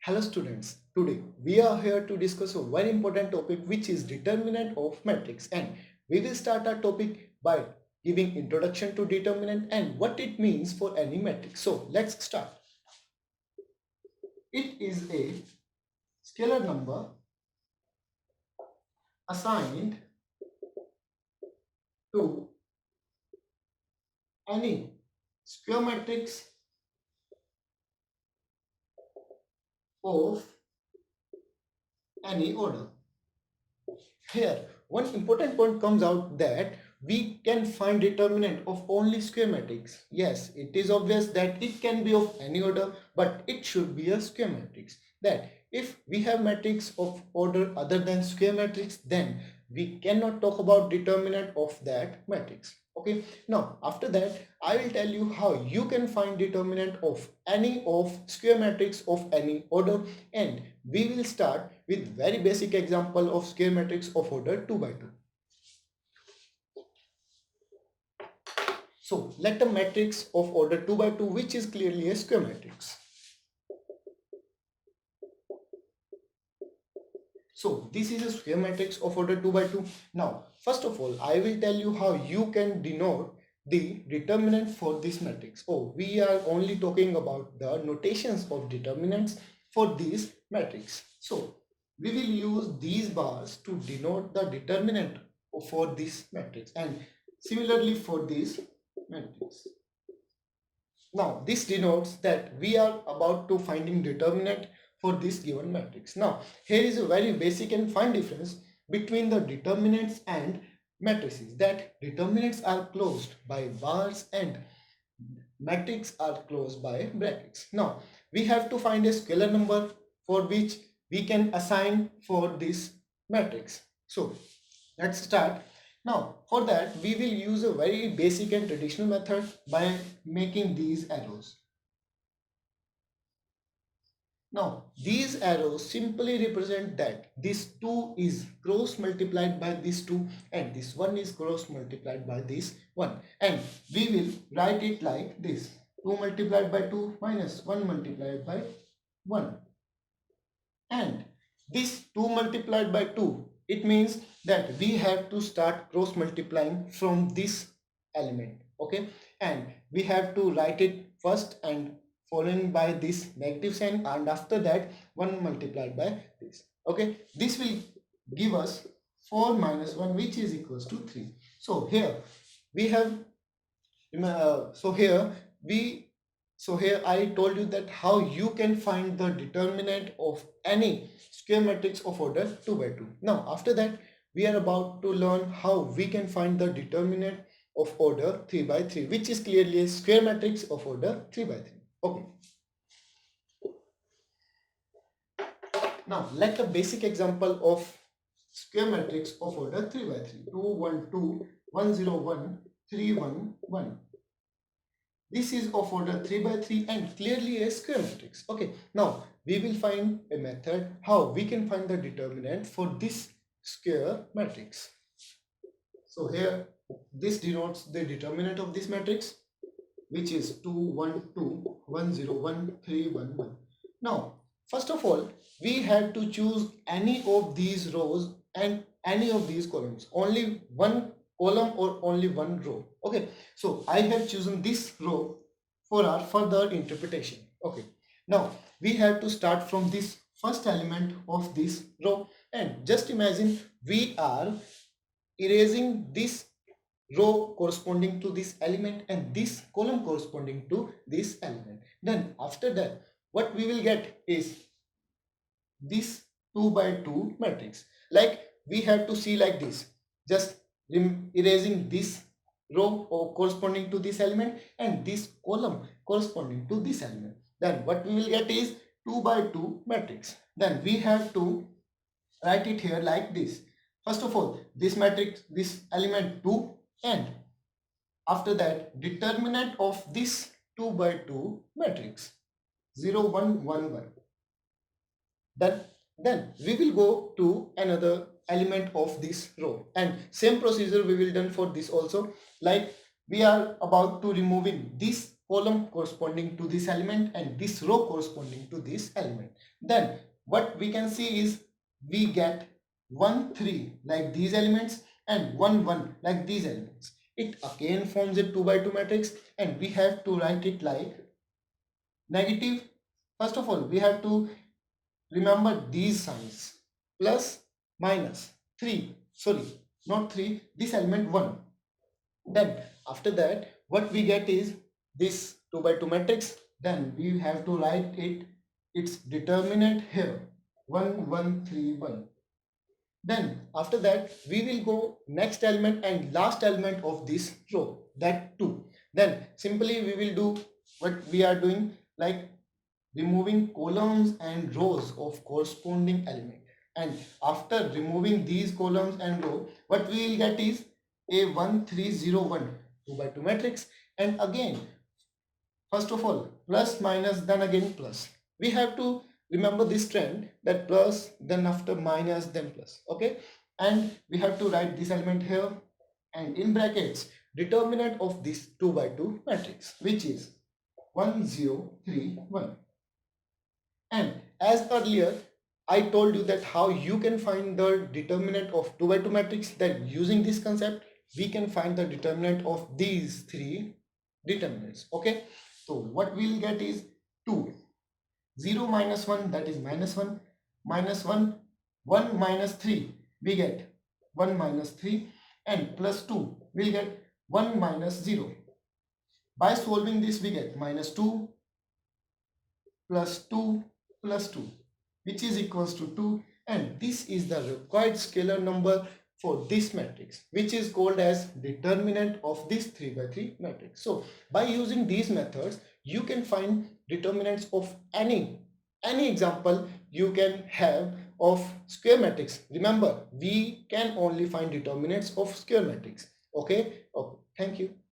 Hello students, today we are here to discuss a very important topic which is determinant of matrix, and we will start our topic by giving introduction to determinant and what it means for any matrix. So let's start. It is a scalar number assigned to any square matrix of any order. Here, one important point comes out that we can find determinant of only square matrix. Yes, it is obvious that it can be of any order, but it should be a square matrix. That if we have matrix of order other than square matrix, then we cannot talk about determinant of that matrix. Okay, now after that I will tell you how you can find determinant of any of square matrix of any order, and we will start with very basic example of square matrix of order 2 by 2. So let a matrix of order 2 by 2, which is clearly a square matrix. So this is a square matrix of order 2 by 2. Now, first of all, I will tell you how you can denote the determinant for this matrix. Oh, we are only talking about the notations of determinants for this matrix. So we will use these bars to denote the determinant for this matrix, and similarly for this matrix. Now this denotes that we are about to finding determinant for this given matrix. Now here is a very basic and fine difference between the determinants and matrices, that determinants are closed by bars and matrix are closed by brackets. Now we have to find a scalar number for which we can assign for this matrix. So let's start. Now for that we will use a very basic and traditional method by making these arrows. Now these arrows simply represent that this 2 is cross multiplied by this 2 and this 1 is cross multiplied by this 1, and we will write it like this: 2 multiplied by 2 minus 1 multiplied by 1, and this 2 multiplied by 2, it means that we have to start cross multiplying from this element. Okay, and we have to write it first and following by this negative sign, and after that 1 multiplied by this. Okay, this will give us 4 minus 1, which is equals to 3. So here we have so here we so here I told you that how you can find the determinant of any square matrix of order 2 by 2. Now after that we are about to learn how we can find the determinant of order 3 by 3, which is clearly a square matrix of order 3 by 3. Okay. Now like a basic example of square matrix of order 3 by 3. 2 1 2 1 0 1 3 1 1. This is of order 3 by 3 and clearly a square matrix. Okay, now we will find a method how we can find the determinant for this square matrix. So here this denotes the determinant of this matrix, which is 2 1 2 1 0 1 3 1 1. Now first of all we have to choose any of these rows and any of these columns, only one column or only one row. Okay, so I have chosen this row for our further interpretation. Okay, now we have to start from this first element of this row, and just imagine we are erasing this row corresponding to this element and this column corresponding to this element. Then after that what we will get is this 2 by 2 matrix. Like we have to see like this, just erasing this row or corresponding to this element and this column corresponding to this element. Then what we will get is 2 by 2 matrix. Then we have to write it here like this. First of all, this matrix, this element 2, and after that determinant of this 2 by 2 matrix 0 1 1 1. Then we will go to another element of this row, and same procedure we will done for this also. Like we are about to removing this column corresponding to this element and this row corresponding to this element. Then what we can see is we get 1 3 like these elements and 1 1 like these elements. It again forms a 2 by 2 matrix, and we have to write it like negative. First of all, we have to remember these signs: plus, minus, 3, sorry, not 3, this element 1. Then after that what we get is this 2 by 2 matrix. Then we have to write its determinant here, 1 1 3 1. Then after that we will go next element and last element of this row, that 2. Then simply we will do what we are doing, like removing columns and rows of corresponding element. And after removing these columns and row, what we will get is a 1301 2 by 2 matrix. And again, first of all, plus minus, then again plus. We have to remember this trend, that plus, then after minus, then plus. Okay, and we have to write this element here, and in brackets determinant of this 2 by 2 matrix, which is 1031. And as earlier, I told you that how you can find the determinant of 2 by 2 matrix, that using this concept, we can find the determinant of these three determinants. Okay, so what we'll get is 2, 0 minus 1, that is minus 1, minus 1, 1 minus 3, we get 1 minus 3, and plus 2, we'll get 1 minus 0. By solving this, we get minus 2 plus 2 plus 2, which is equals to 2, and this is the required scalar number for this matrix, which is called as determinant of this 3 by 3 matrix. So by using these methods, you can find determinants of any example you can have of square matrix. Remember, we can only find determinants of square matrix. Okay, thank you.